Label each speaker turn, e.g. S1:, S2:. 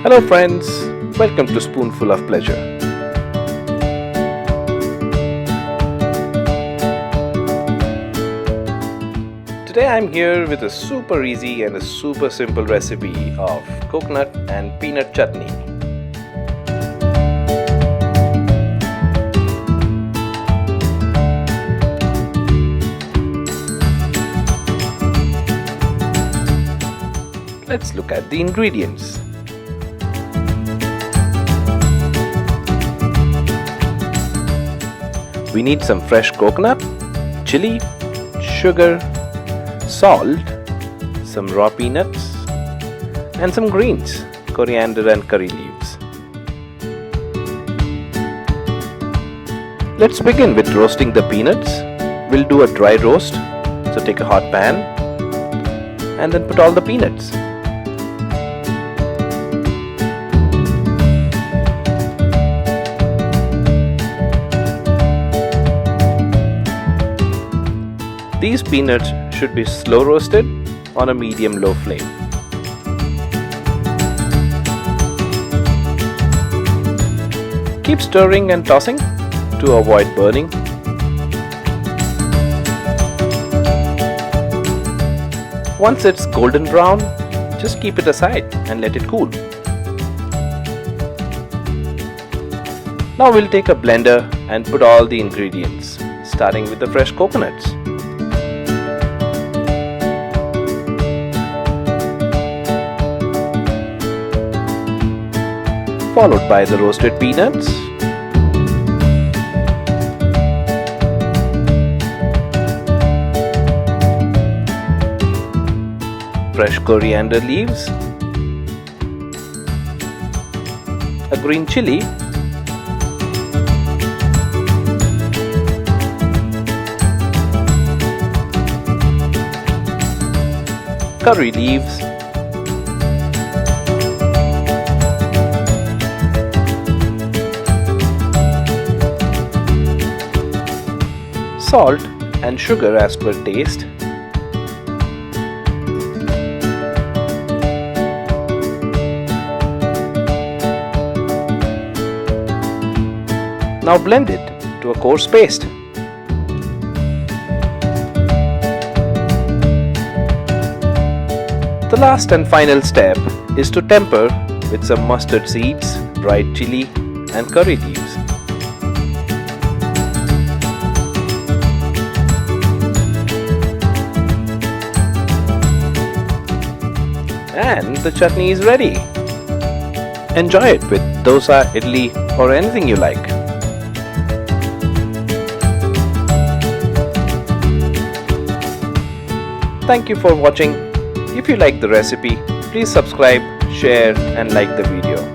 S1: Hello friends, welcome to Spoonful of Pleasure. Today I'm here with a super easy and a super simple recipe of coconut and peanut chutney. Let's look at the ingredients. We need some fresh coconut, chili, sugar, salt, some raw peanuts, and some greens, coriander and curry leaves. Let's begin with roasting the peanuts. We'll do a dry roast, so take a hot pan and then put all the peanuts. These peanuts should be slow roasted on a medium-low flame. Keep stirring and tossing to avoid burning. Once it's golden brown, just keep it aside and let it cool. Now we'll take a blender and put all the ingredients, starting with the fresh coconuts. Followed by the roasted peanuts, fresh coriander leaves, a green chili, curry leaves, salt and sugar as per taste, now blend it to a coarse paste. The last and final step is to temper with some mustard seeds, dried chili and curry leaves. And the chutney is ready. Enjoy it with dosa, idli or anything you like. Thank you for watching. If you like the recipe, please subscribe, share and like the video.